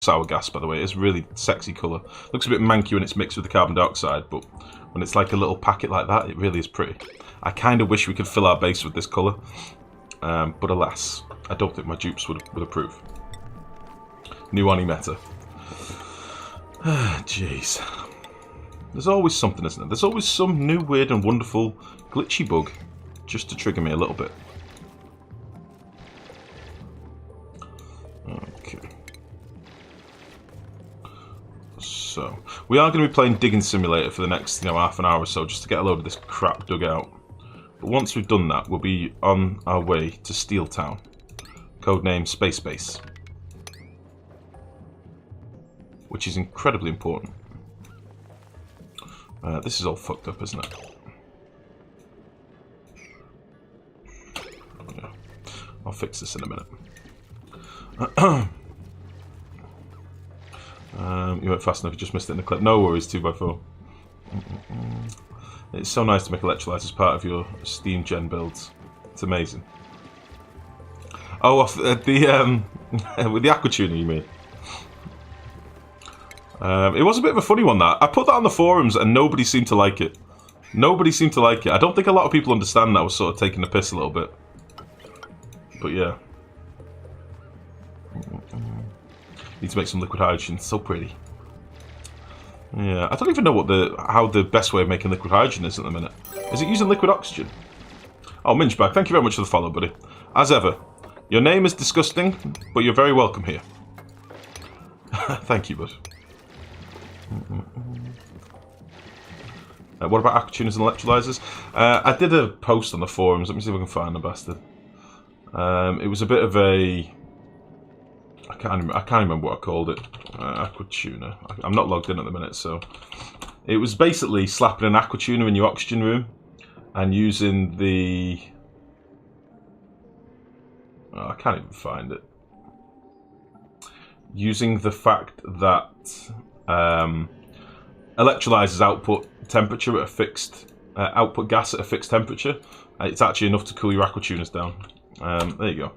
sour gas, by the way. It's a really sexy colour. Looks a bit manky when it's mixed with the carbon dioxide, but when it's like a little packet like that, it really is pretty. I kind of wish we could fill our base with this colour, but alas, I don't think my dupes would approve. New Oni meta. Jeez. There's always something, isn't there? There's always some new, weird and wonderful glitchy bug just to trigger me a little bit. Okay. So, we are going to be playing Digging Simulator for the next, half an hour or so, just to get a load of this crap dug out. But once we've done that, we'll be on our way to Steel Town. Codename Space Base. Which is incredibly important. This is all fucked up, isn't it? Yeah. I'll fix this in a minute. You went fast enough, you just missed it in the clip. No worries, 2x4. It's so nice to make electrolytes as part of your steam gen builds. It's amazing. Oh, with the aqua tuner, you mean? It was a bit of a funny one, that. I put that on the forums and nobody seemed to like it. Nobody seemed to like it. I don't think a lot of people understand that I was sort of taking the piss a little bit. But yeah. Need to make some liquid hydrogen. It's so pretty. Yeah, I don't even know how the best way of making liquid hydrogen is at the minute. Is it using liquid oxygen? Oh, Minchbag, thank you very much for the follow, buddy. As ever, your name is disgusting, but you're very welcome here. Thank you, bud. What about aqua tuners and electrolyzers? I did a post on the forums. Let me see if I can find the bastard. It was a bit of a... I can't remember what I called it. Aqua tuner. I'm not logged in at the minute, so... It was basically slapping an aqua tuner in your oxygen room and using the... Oh, I can't even find it. Using the fact that electrolyzers output temperature at a fixed output gas at a fixed temperature. It's actually enough to cool your aqua tuners down. There you go.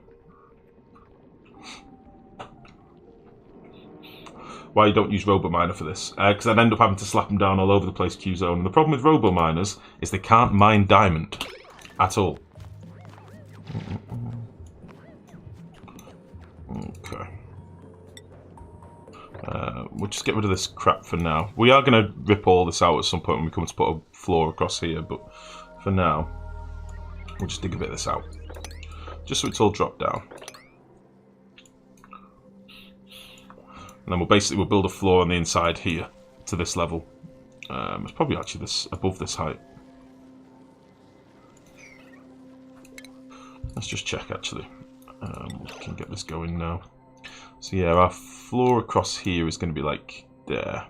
Why you don't use RoboMiner for this? Because I'd end up having to slap them down all over the place, Qzone. And the problem with RoboMiners is they can't mine diamond at all. Okay. We'll just get rid of this crap for now. We are going to rip all this out at some point when we come to put a floor across here, but for now, we'll just dig a bit of this out. Just so it's all dropped down. And then we'll build a floor on the inside here to this level. It's probably actually this above this height. Let's just check actually. We can get this going now. So yeah, our floor across here is going to be like there.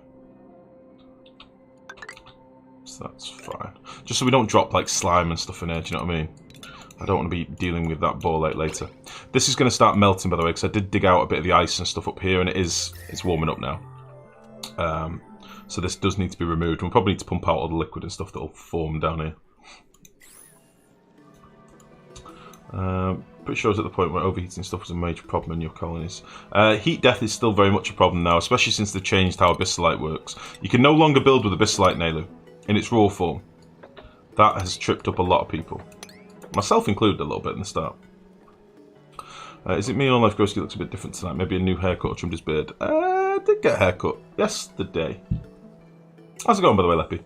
So that's fine. Just so we don't drop like slime and stuff in here, do you know what I mean? I don't want to be dealing with that ball out later. This is going to start melting, by the way, because I did dig out a bit of the ice and stuff up here, and it's warming up now. So this does need to be removed. We'll probably need to pump out all the liquid and stuff that will form down here. Pretty sure I was at the point where overheating stuff was a major problem in your colonies. Heat death is still very much a problem now, especially since they've changed how abyssalite works. You can no longer build with abyssalite, Nalu, in its raw form. That has tripped up a lot of people. Myself included a little bit in the start. Is it me or Lifegrow looks a bit different tonight? Maybe a new haircut or trimmed his beard. I did get a haircut yesterday. How's it going, by the way, Leppy?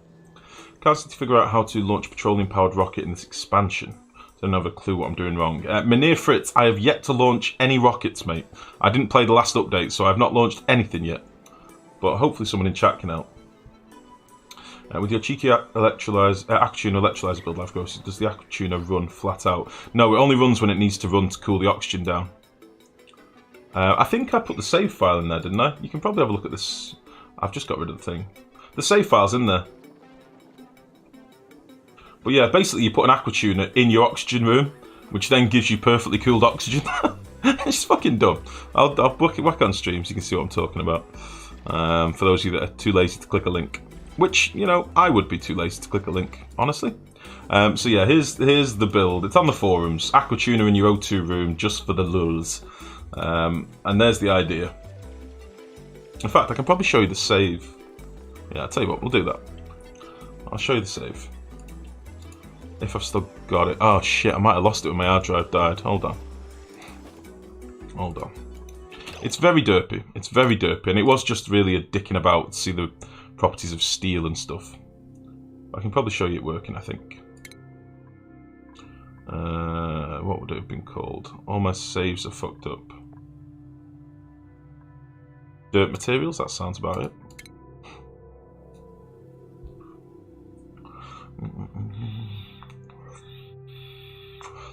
Can't seem to figure out how to launch a petroleum-powered rocket in this expansion. Don't have a clue what I'm doing wrong. Mynheer Fritz, I have yet to launch any rockets, mate. I didn't play the last update, so I've not launched anything yet. But hopefully someone in chat can help. With your cheeky aqua tuner electrolyzer build, Lifegrow, does the aqua tuner run flat out? No, it only runs when it needs to run to cool the oxygen down. I think I put the save file in there, didn't I? You can probably have a look at this. I've just got rid of the thing. The save file's in there. But yeah, basically you put an aqua tuner in your oxygen room, which then gives you perfectly cooled oxygen. It's fucking dumb. I'll whack on stream so you can see what I'm talking about. For those of you that are too lazy to click a link. Which, you know, I would be too lazy to click a link, honestly. So yeah, here's the build. It's on the forums. Aqua tuner in your O2 room, just for the lulz. And there's the idea. In fact, I can probably show you the save. Yeah, I'll tell you what, we'll do that. I'll show you the save. If I've still got it. Oh shit, I might have lost it when my hard drive died. Hold on. Hold on. It's very derpy. It's very derpy, and it was just really a dicking about to see the properties of steel and stuff. I can probably show you it working, I think. What would it have been called? All my saves are fucked up. Dirt materials, that sounds about it.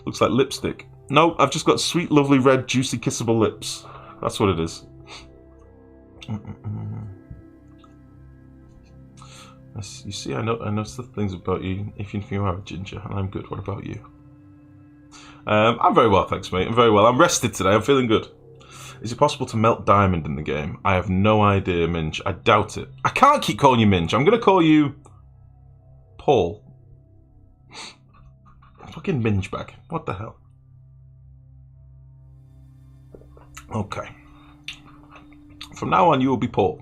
Looks like lipstick. No, I've just got sweet, lovely, red, juicy, kissable lips. That's what it is. You see, I know the things about you, if you are a ginger, and I'm good. What about you? I'm very well, thanks, mate. I'm very well. I'm rested today. I'm feeling good. Is it possible to melt diamond in the game? I have no idea, Minge. I doubt it. I can't keep calling you Minge. I'm going to call you Paul. Fucking Minge bag. What the hell? Okay. From now on, you will be Paul.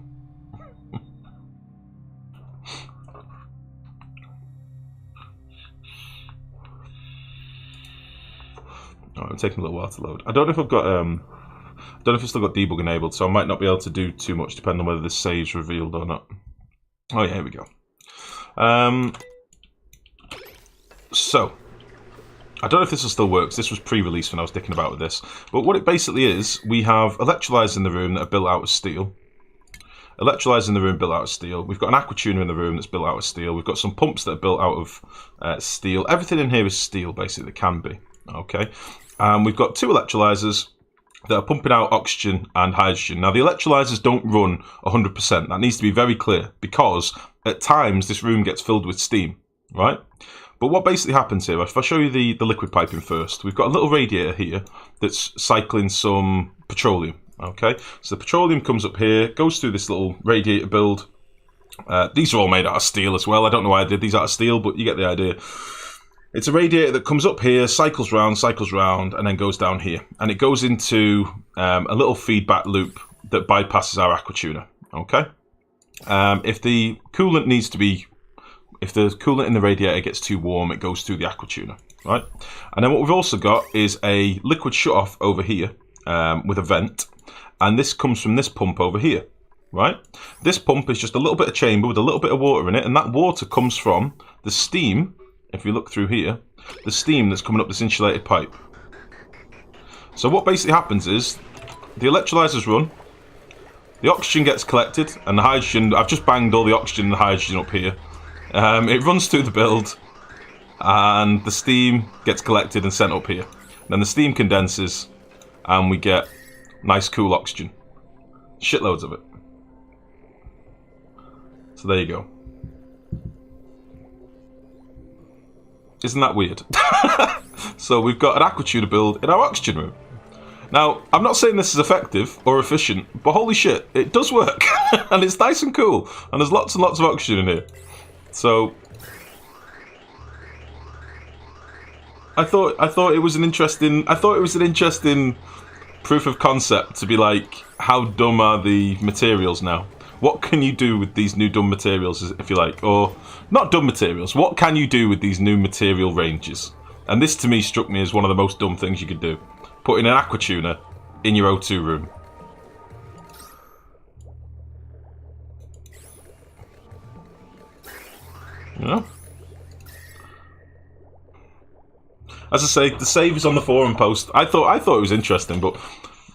Alright, I'm taking a little while to load. I don't know if I've got I don't know if I've still got debug enabled, so I might not be able to do too much depending on whether this save's revealed or not. Oh yeah, here we go. So I don't know if this will still work. This was pre-release when I was dicking about with this. But what it basically is, we have electrolyzers in the room that are built out of steel. Electrolyzers in the room built out of steel. We've got an aqua tuner in the room that's built out of steel. We've got some pumps that are built out of steel. Everything in here is steel, basically, that can be. Okay. We've got two electrolyzers that are pumping out oxygen and hydrogen. Now, the electrolyzers don't run 100%. That needs to be very clear, because at times this room gets filled with steam, right? But what basically happens here, if I show you the liquid piping first, we've got a little radiator here that's cycling some petroleum, okay? So the petroleum comes up here, goes through this little radiator build. These are all made out of steel as well. I don't know why I did these out of steel, but you get the idea. It's a radiator that comes up here, cycles round, and then goes down here. And it goes into a little feedback loop that bypasses our aqua tuner, okay? If the coolant needs to be... If the coolant in the radiator gets too warm, it goes through the aqua tuner, right? And then what we've also got is a liquid shutoff over here with a vent. And this comes from this pump over here, right? This pump is just a little bit of chamber with a little bit of water in it. And that water comes from the steam, if you look through here, the steam that's coming up this insulated pipe. So what basically happens is the electrolyzers run, the oxygen gets collected, and the hydrogen, I've just banged all the oxygen and the hydrogen up here. It runs through the build, and the steam gets collected and sent up here. Then the steam condenses, and we get nice cool oxygen. Shitloads of it. So there you go. Isn't that weird? So we've got an aqua tuner build in our oxygen room. Now, I'm not saying this is effective or efficient, but holy shit, it does work. And it's nice and cool, and there's lots and lots of oxygen in here. So I thought it was an interesting proof of concept to be like, how dumb are the materials now? What can you do with these new dumb materials, if you like, or not dumb materials? What can you do with these new material ranges? And this to me struck me as one of the most dumb things you could do: putting an aqua tuner in your O2 room. You know? As I say, the save is on the forum post. I thought it was interesting, but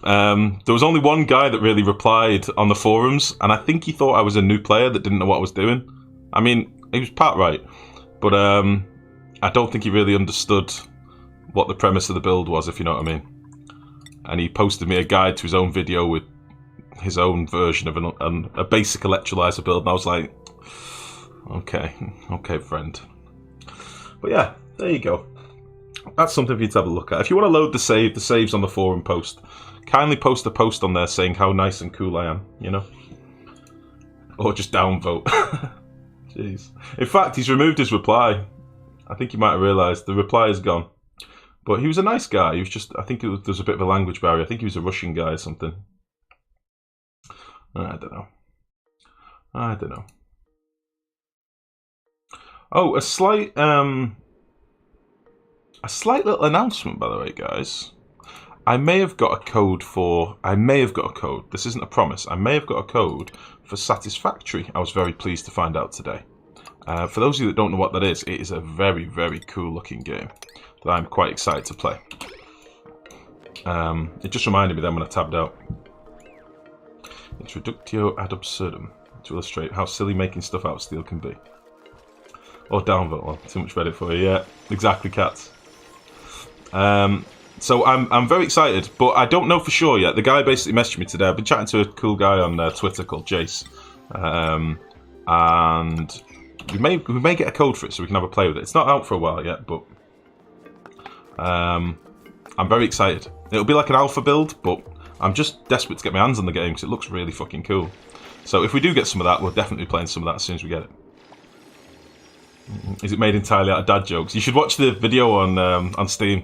there was only one guy that really replied on the forums, and I think he thought I was a new player that didn't know what I was doing. I mean, he was part right, but I don't think he really understood what the premise of the build was, if you know what I mean. And he posted me a guide to his own video with his own version of a basic electrolyzer build, and I was like, okay, friend. But yeah, there you go. That's something for you to have a look at. If you want to load the save's on the forum post. Kindly post a post on there saying how nice and cool I am, you know? Or just downvote. Jeez. In fact, he's removed his reply. I think you might have realised the reply is gone. But he was a nice guy. He was just, I think there's a bit of a language barrier. I think he was a Russian guy or something. I don't know. I don't know. Oh, a slight little announcement, by the way, guys. I may have got a code for... This isn't a promise. I may have got a code for Satisfactory. I was very pleased to find out today. For those of you that don't know what that is, it is a very, very cool looking game that I'm quite excited to play. It just reminded me then when I tabbed out. It's reductio ad absurdum, to illustrate how silly making stuff out of steel can be. Or downvote. Well, too much credit for you. Yeah, exactly, cats. So I'm very excited, but I don't know for sure yet. The guy basically messaged me today. I've been chatting to a cool guy on Twitter called Jace, and we may get a code for it so we can have a play with it. It's not out for a while yet, but I'm very excited. It'll be like an alpha build, but I'm just desperate to get my hands on the game because it looks really fucking cool. So if we do get some of that, we'll definitely be playing some of that as soon as we get it. Is it made entirely out of dad jokes? You should watch the video on Steam.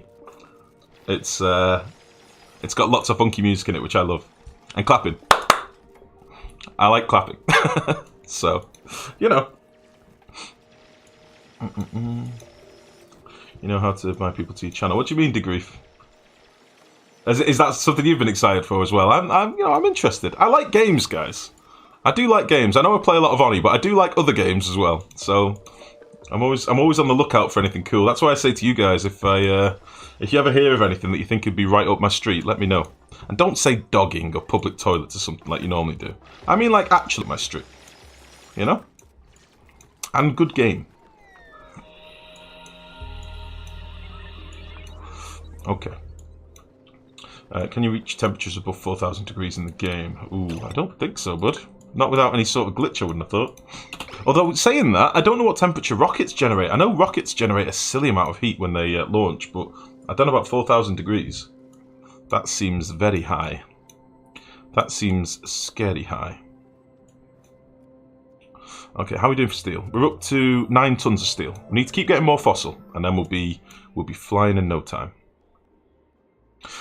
It's got lots of funky music in it, which I love, and clapping. I like clapping, so you know. You know how to buy people to your channel. What do you mean, Degrief? Is that something you've been excited for as well? I'm interested. I like games, guys. I do like games. I know I play a lot of Oni, but I do like other games as well. So I'm always on the lookout for anything cool. That's why I say to you guys, if you ever hear of anything that you think could be right up my street, let me know. And don't say dogging or public toilets or something like you normally do. I mean like actually my street. You know? And good game. Okay. Can you reach temperatures above 4,000 degrees in the game? Ooh, I don't think so, bud. Not without any sort of glitch, I wouldn't have thought. Although, saying that, I don't know what temperature rockets generate. I know rockets generate a silly amount of heat when they launch, but I don't know about 4,000 degrees. That seems very high. That seems scary high. Okay, how are we doing for steel? We're up to 9 tons of steel. We need to keep getting more fossil, and then we'll be flying in no time.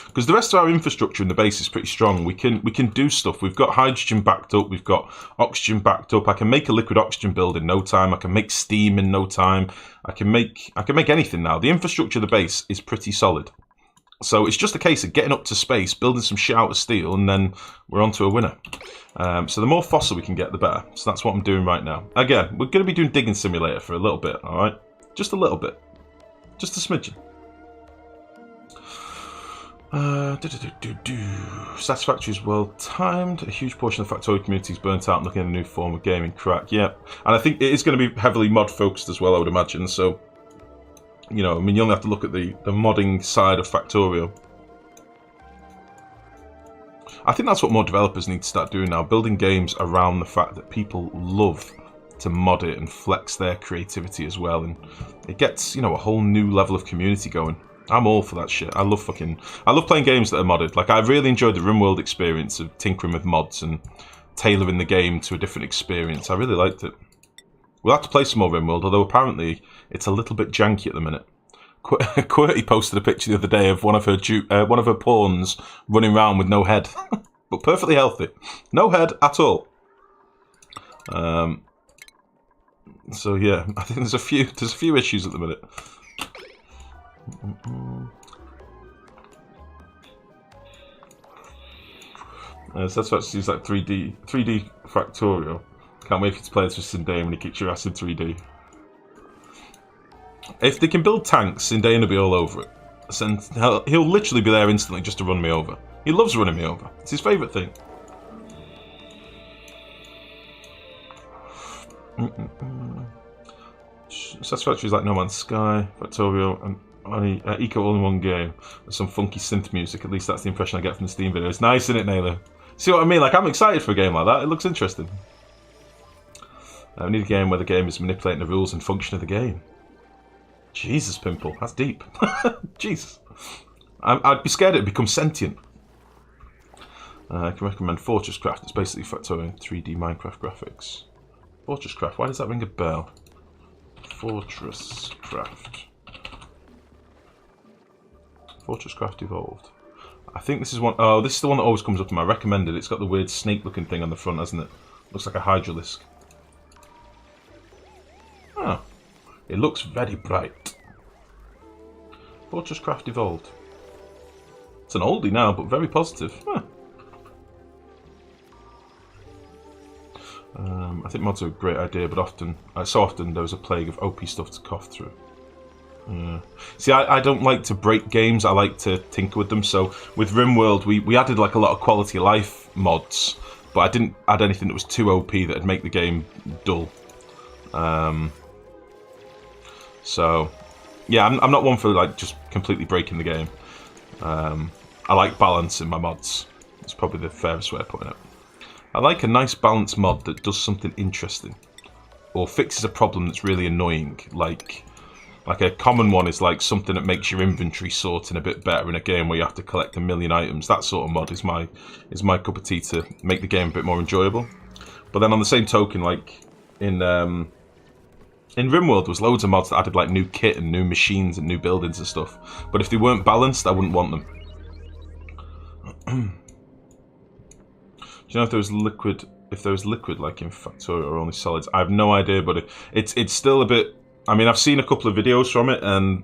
Because the rest of our infrastructure in the base is pretty strong. We can do stuff. We've got hydrogen backed up. We've got oxygen backed up. I can make a liquid oxygen build in no time. I can make steam in no time. I can make anything now. The infrastructure of the base is pretty solid. So it's just a case of getting up to space, building some shit out of steel, and then we're on to a winner. So the more fossil we can get, the better. So that's what I'm doing right now. Again, we're going to be doing Digging Simulator for a little bit, all right? Just a little bit. Just a smidgen. Satisfactory is well timed. A huge portion of the Factorio community is burnt out and looking at a new form of gaming. Crack, yeah. And I think it is going to be heavily mod focused as well, I would imagine. So, you know, I mean, you only have to look at the modding side of Factorio. I think that's what more developers need to start doing now, building games around the fact that people love to mod it and flex their creativity as well, and it gets, you know, a whole new level of community going. I'm all for that shit. I love playing games that are modded. Like, I really enjoyed the RimWorld experience of tinkering with mods and tailoring the game to a different experience. I really liked it. We'll have to play some more RimWorld, although apparently it's a little bit janky at the minute. QWERTY posted a picture the other day of one of her pawns running around with no head, but perfectly healthy, no head at all. So yeah, I think there's a few issues at the minute. So that's what it's like 3D Factorio. Can't wait for you to play this with Sindane when he kicks your ass in 3D. If they can build tanks, Sindane will be all over it. And he'll literally be there instantly just to run me over. He loves running me over. It's his favourite thing. Satisfactory is like No Man's Sky, Factorio, and Eco all in one game with some funky synth music. At least that's the impression I get from the Steam video. It's nice, isn't it, Naylor? See what I mean? Like, I'm excited for a game like that. It looks interesting. We need a game where the game is manipulating the rules and function of the game. Jesus, Pimple, that's deep. Jesus. I'd be scared it'd become sentient. I can recommend Fortress Craft. It's basically Factorio 3D Minecraft graphics. Fortress Craft, why does that ring a bell? Fortress Craft. Fortress Craft Evolved. I think this is one. Oh, this is the one that always comes up in my recommended. It's got the weird snake-looking thing on the front, hasn't it? Looks like a hydralisk. Oh, it looks very bright. Fortress Craft Evolved. It's an oldie now, but very positive. Huh. I think mods are a great idea, but so often there's a plague of OP stuff to cough through. See, I don't like to break games. I like to tinker with them. So with RimWorld, we added like a lot of quality of life mods, but I didn't add anything that was too OP that'd make the game dull. So yeah, I'm not one for like just completely breaking the game. I like balance in my mods. That's probably the fairest way of putting it. I like a nice balance mod that does something interesting or fixes a problem that's really annoying. Like a common one is like something that makes your inventory sorting a bit better in a game where you have to collect a million items. That sort of mod is my cup of tea to make the game a bit more enjoyable. But then on the same token, like in RimWorld, there was loads of mods that added like new kit and new machines and new buildings and stuff. But if they weren't balanced, I wouldn't want them. Do you know if there was liquid? If there was liquid like in Factorio or only solids? I have no idea, but it's still a bit. I mean, I've seen a couple of videos from it, and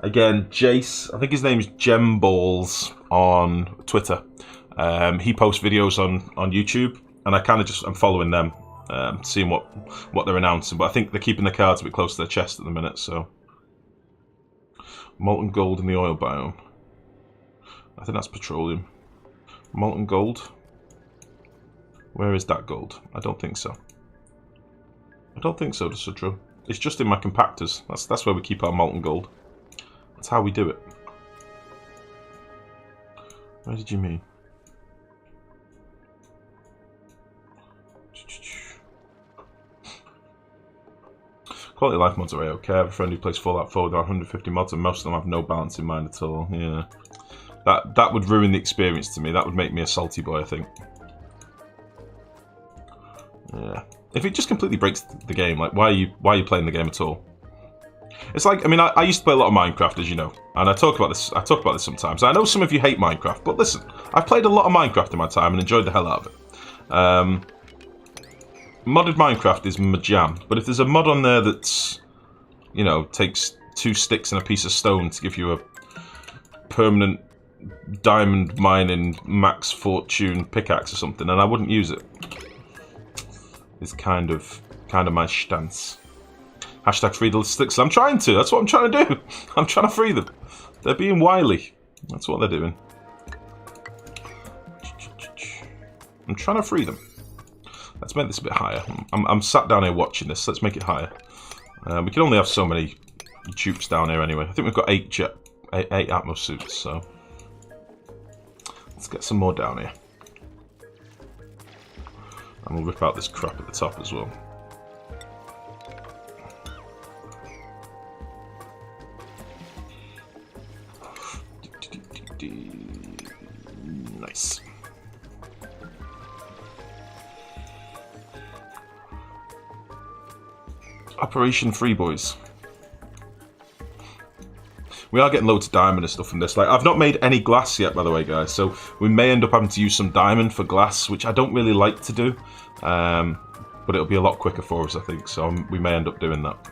again, Jace, I think his name's Gemballs on Twitter. He posts videos on YouTube, and I kind of I'm following them, seeing what they're announcing. But I think they're keeping the cards a bit close to their chest at the minute. So, molten gold in the oil biome. I think that's petroleum. Molten gold. Where is that gold? I don't think so. I don't think so, Sudro. It's just in my compactors. That's where we keep our molten gold. That's how we do it. Where did you mean? Quality of life mods are okay. I have a friend who plays Fallout 4 with 150 mods, and most of them have no balance in mind at all. Yeah. That would ruin the experience to me. That would make me a salty boy, I think. Yeah. If it just completely breaks the game, like why are you playing the game at all? It's like, I mean, I used to play a lot of Minecraft, as you know, and I talk about this sometimes. I know some of you hate Minecraft, but listen, I've played a lot of Minecraft in my time and enjoyed the hell out of it. Modded Minecraft is my jam, but if there's a mod on there that's, you know, takes 2 sticks and a piece of stone to give you a permanent diamond mining max fortune pickaxe or something, and I wouldn't use it. It's kind of my stance. Hashtag free the sticks. I'm trying to. That's what I'm trying to do. I'm trying to free them. They're being wily. That's what they're doing. I'm trying to free them. Let's make this a bit higher. I'm sat down here watching this. Let's make it higher. We can only have so many troops down here anyway. I think we've got 8 Atmos suits, so let's get some more down here. And we'll rip out this crap at the top as well. Nice. Operation Free Boys. We are getting loads of diamond and stuff from this. Like, I've not made any glass yet, by the way, guys. So we may end up having to use some diamond for glass, which I don't really like to do. But it'll be a lot quicker for us, I think. So we may end up doing that.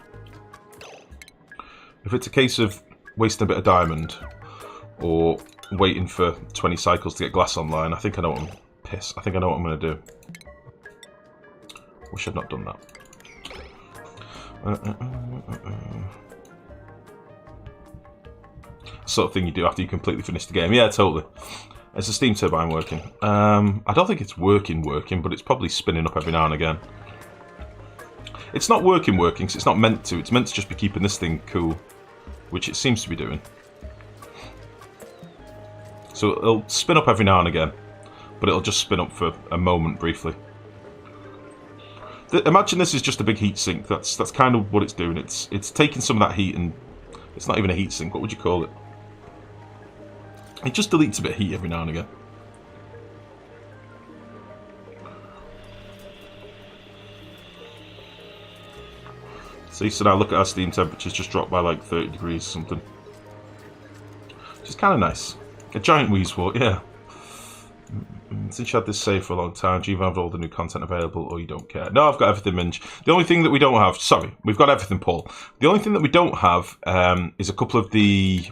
If it's a case of wasting a bit of diamond or waiting for 20 cycles to get glass online, I think I know what I think I know what I'm going to do. Wish I'd not done that. Sort of thing you do after you completely finish the game. Yeah, totally. Is the steam turbine working? I don't think it's working, but it's probably spinning up every now and again. It's not working, because it's not meant to. It's meant to just be keeping this thing cool, which it seems to be doing. So it'll spin up every now and again, but it'll just spin up for a moment briefly. Imagine this is just a big heat sink. That's kind of what it's doing. It's taking some of that heat, and it's not even a heat sink. What would you call it? It just deletes a bit of heat every now and again. See, so now look at our steam temperatures just dropped by like 30 degrees or something. Which is kind of nice. A giant Weezewort, yeah. Since you had this save for a long time, do you have all the new content available, or you don't care? No, I've got everything, Minge. The only thing that we don't have, sorry, we've got everything, Paul. The only thing that we don't have is a couple of the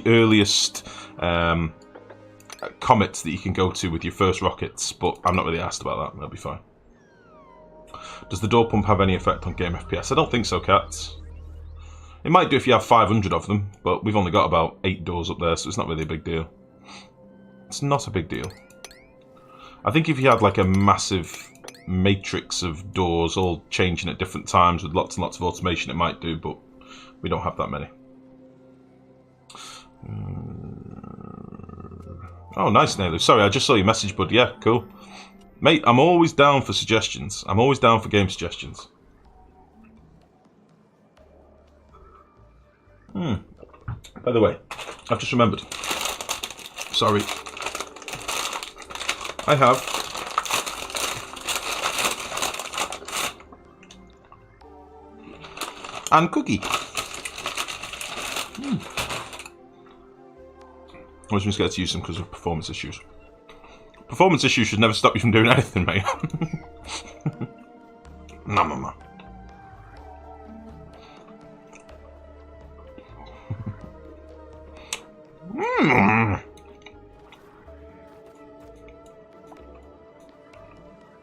earliest comets that you can go to with your first rockets, but I'm not really asked about that. That'll be fine. Does the door pump have any effect on game FPS? I don't think so, Cats. It might do if you have 500 of them, but we've only got about 8 doors up there, so it's not really a big deal. It's not a big deal. I think if you had like a massive matrix of doors all changing at different times with lots and lots of automation, it might do, but we don't have that many. Oh, nice, Nailu. Sorry, I just saw your message, bud. Yeah, cool. Mate, I'm always down for suggestions. I'm always down for game suggestions. By the way, I've just remembered. Sorry. I have and cookie. I was just scared to use them because of performance issues. Performance issues should never stop you from doing anything, mate. Nah, mama.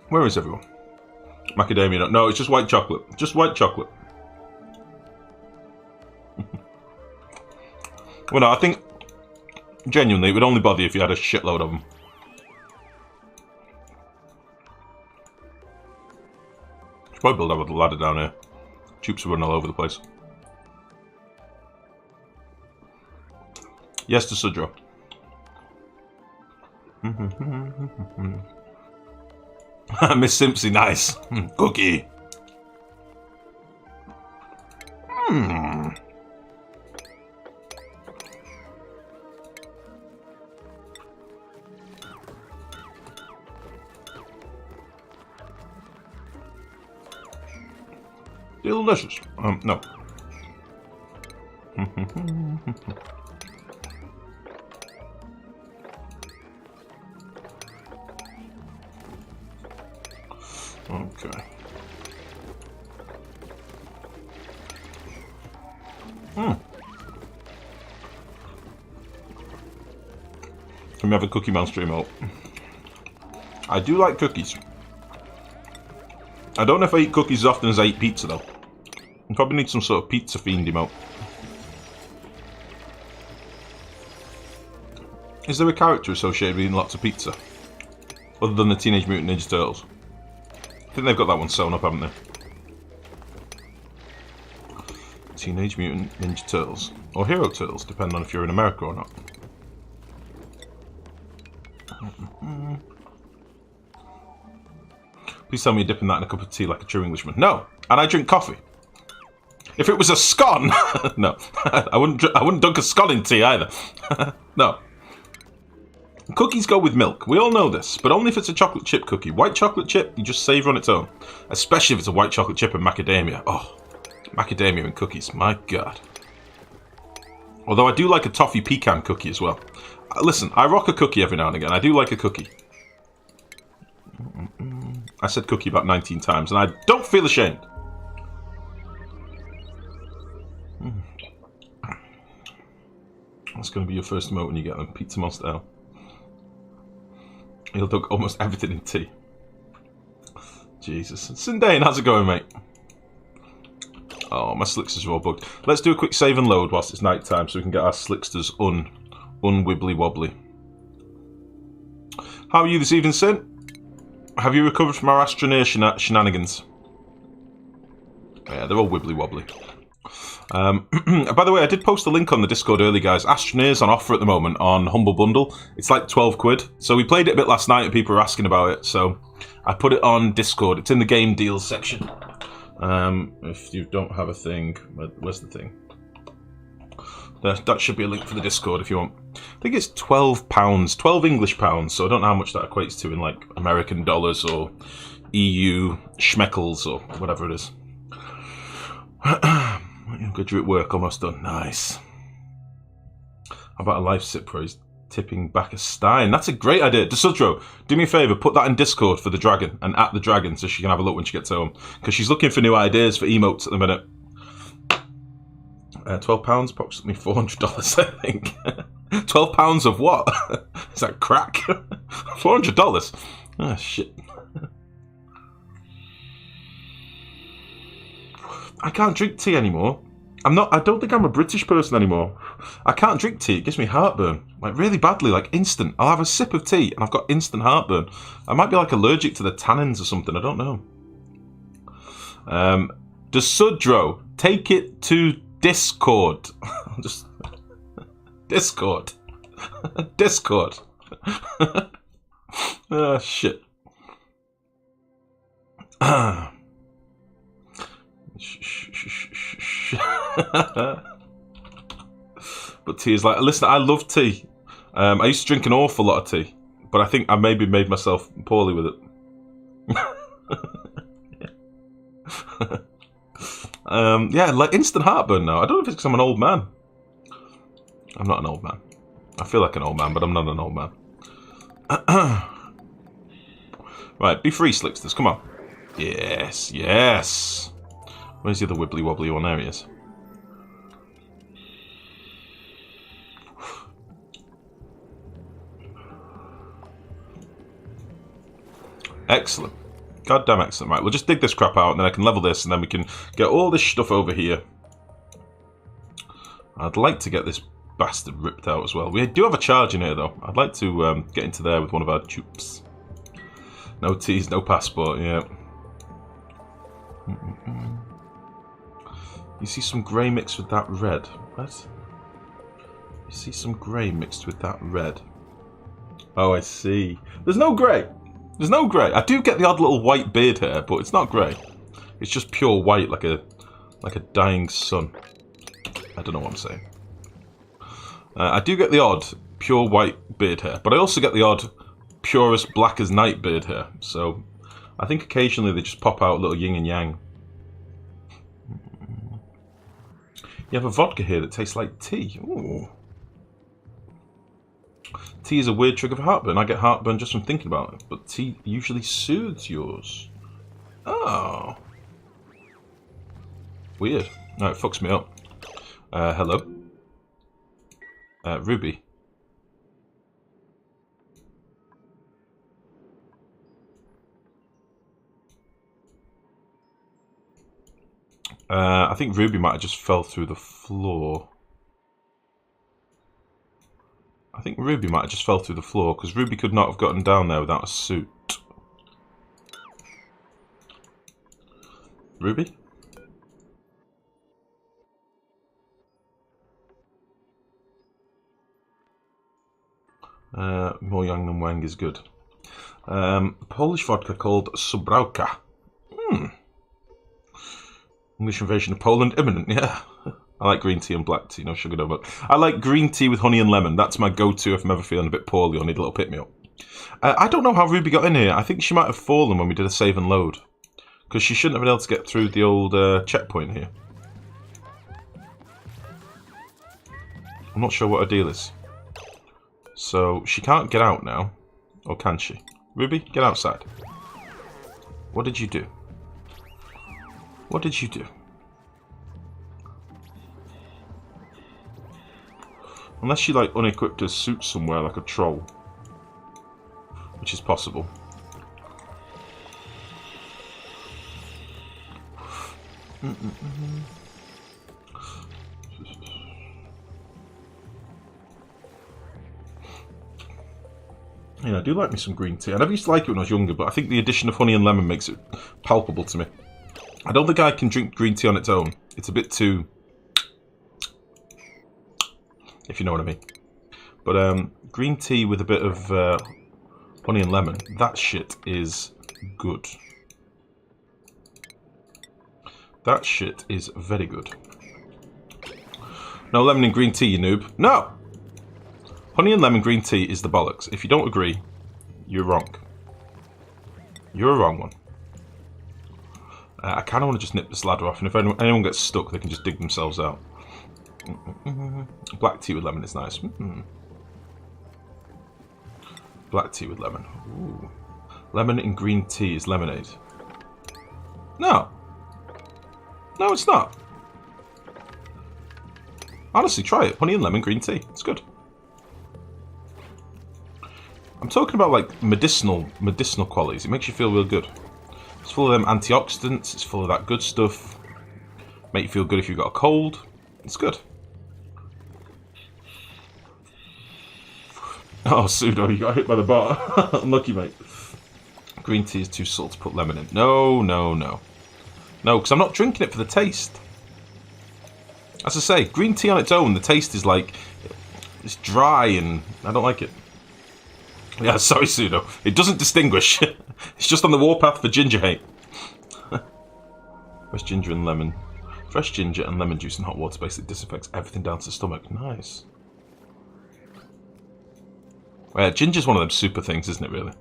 Where is everyone? Macadamia nut. No, it's just white chocolate. Just white chocolate. Well, no, I think genuinely it would only bother you if you had a shitload of them. Should probably build up a ladder down here. Troops are running all over the place. Yes to Sudro. Miss Simpsy, nice. Cookie. Delicious. No. Okay. Can we have a Cookie Man stream out? I do like cookies. I don't know if I eat cookies as often as I eat pizza, though. I probably need some sort of pizza fiend emote. Is there a character associated with eating lots of pizza? Other than the Teenage Mutant Ninja Turtles? I think they've got that one sewn up, haven't they? Teenage Mutant Ninja Turtles. Or Hero Turtles, depending on if you're in America or not. Please tell me you're dipping that in a cup of tea like a true Englishman. No! And I drink coffee. If it was a scone... no. I wouldn't dunk a scone in tea either. No. Cookies go with milk. We all know this, but only if it's a chocolate chip cookie. White chocolate chip, you just savour on its own. Especially if it's a white chocolate chip and macadamia. Oh, macadamia and cookies. My God. Although I do like a toffee pecan cookie as well. Listen, I rock a cookie every now and again. I do like a cookie. I said cookie about 19 times, and I don't feel ashamed. That's going to be your first emote when you get them. Pizza Monster L. He'll dunk almost everything in tea. Jesus. Sindane, how's it going, mate? Oh, my Slicksters are all bugged. Let's do a quick save and load whilst it's night time so we can get our Slicksters unwibbly wobbly. How are you this evening, Sin? Have you recovered from our Astroneer shenanigans? Yeah, they're all wibbly wobbly. By the way, I did post a link on the Discord early, guys. Astroneer's on offer at the moment on Humble Bundle. It's like 12 quid. So we played it a bit last night and people were asking about it. So I put it on Discord. It's in the game deals section. If you don't have a thing, where's the thing? That should be a link for the Discord if you want. I think it's £12, 12 English pounds. So I don't know how much that equates to in like American dollars or EU schmeckles or whatever it is. Good, you're at work, almost done. Nice. How about a life sip, please? Tipping back a stein. That's a great idea. Desudro, do me a favour, put that in Discord for the dragon and at the dragon so she can have a look when she gets home. Because she's looking for new ideas for emotes at the minute. £12, approximately $400, I think. £12 of what? Is that crack? $400? Ah, shit. I can't drink tea anymore. I don't think I'm a British person anymore. I can't drink tea. It gives me heartburn. Like, really badly, like instant. I'll have a sip of tea and I've got instant heartburn. I might be like allergic to the tannins or something. I don't know. Desudro, take it to Discord. Just Discord. Discord. Oh, shit. But tea is like, listen, I love tea. I used to drink an awful lot of tea, but I think I maybe made myself poorly with it. Yeah, like instant heartburn now. I don't know if it's because I'm an old man. I'm not an old man. I feel like an old man, but I'm not an old man. Right, be free, Slicksters. Come on. Yes, yes. Where's the other wibbly wobbly one? There he is. Excellent. Goddamn excellent. Right, we'll just dig this crap out and then I can level this and then we can get all this stuff over here. I'd like to get this bastard ripped out as well. We do have a charge in here though. I'd like to get into there with one of our troops. No teas, no passport, yeah. You see some grey mixed with that red. What? You see some grey mixed with that red. Oh, I see. There's no grey. There's no grey. I do get the odd little white beard hair, but it's not grey. It's just pure white, like a dying sun. I don't know what I'm saying. I do get the odd pure white beard hair, but I also get the odd purest black as night beard hair. So I think occasionally they just pop out a little yin and yang. You have a vodka here that tastes like tea. Ooh. Tea is a weird trigger for heartburn. I get heartburn just from thinking about it, but tea usually soothes yours. Oh. Weird. No, it fucks me up. Hello. Ruby. I think Ruby might have just fell through the floor. I think Ruby might have just fell through the floor, because Ruby could not have gotten down there without a suit. Ruby? More young than Wang is good. Polish vodka called Subrałka. English invasion of Poland imminent, yeah. I like green tea and black tea, no sugar, no milk. I like green tea with honey and lemon. That's my go-to if I'm ever feeling a bit poorly or need a little pick-me-up. I don't know how Ruby got in here. I think she might have fallen when we did a save and load. Because she shouldn't have been able to get through the old checkpoint here. I'm not sure what her deal is. So, she can't get out now. Or can she? Ruby, get outside. What did you do? What did you do? Unless she, like, unequipped her suit somewhere like a troll. Which is possible. Yeah, I do like me some green tea. I never used to like it when I was younger, but I think the addition of honey and lemon makes it palpable to me. I don't think I can drink green tea on its own. It's a bit too... if you know what I mean. But green tea with a bit of honey and lemon, that shit is good. That shit is very good. No lemon in green tea, you noob. No! Honey and lemon green tea is the bollocks. If you don't agree, you're wrong. You're a wrong one. I kind of want to just nip this ladder off, and if anyone gets stuck, they can just dig themselves out. Black tea with lemon is nice. Black tea with lemon. Ooh. Lemon and green tea is lemonade. No. No, it's not. Honestly, try it. Honey and lemon green tea. It's good. I'm talking about like medicinal qualities. It makes you feel real good. It's full of them antioxidants. It's full of that good stuff. Make you feel good if you've got a cold. It's good. Oh, Pseudo, you got hit by the bar. Unlucky, mate. Green tea is too salt to put lemon in. No, no, no. No, because I'm not drinking it for the taste. As I say, green tea on its own, the taste is like... It's dry and I don't like it. Yeah, sorry, Pseudo. It doesn't distinguish. It's just on the warpath for ginger hate. Fresh ginger and lemon. Fresh ginger and lemon juice and hot water basically disinfects everything down to the stomach. Nice. Yeah, ginger's one of them super things, isn't it, really?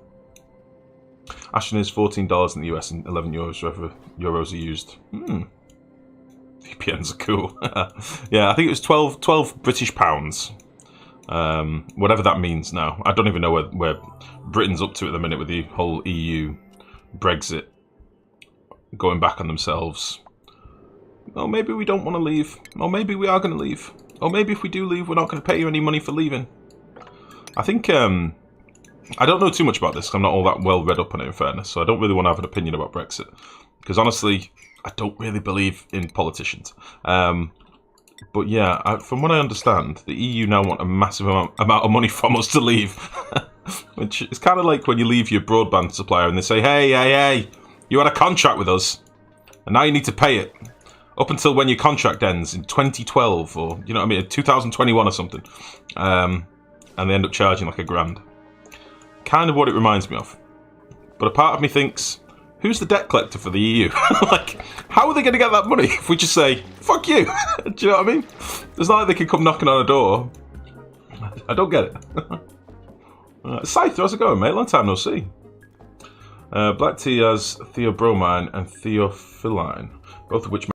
Ashton is $14 in the US and 11 euros wherever euros are used. VPNs are cool. Yeah, I think it was 12 British pounds. Whatever that means now. I don't even know where Britain's up to at the minute with the whole EU Brexit going back on themselves. Oh, maybe we don't want to leave. Or maybe we are going to leave. Or maybe if we do leave, we're not going to pay you any money for leaving. I think, I don't know too much about this. I'm not all that well read up on it, in fairness. So I don't really want to have an opinion about Brexit. Because honestly, I don't really believe in politicians. But yeah, from what I understand, the EU now want a massive amount of money from us to leave. Which is kind of like when you leave your broadband supplier and they say, hey, you had a contract with us, and now you need to pay it. Up until when your contract ends in 2012, or, you know what I mean, 2021 or something. And they end up charging like $1,000. Kind of what it reminds me of. But a part of me thinks, who's the debt collector for the EU? Like, how are they going to get that money if we just say, fuck you? Do you know what I mean? It's not like they can come knocking on a door. I don't get it. Scyther, how's it going, mate? Long time no see. Black tea has theobromine and theophylline, both of which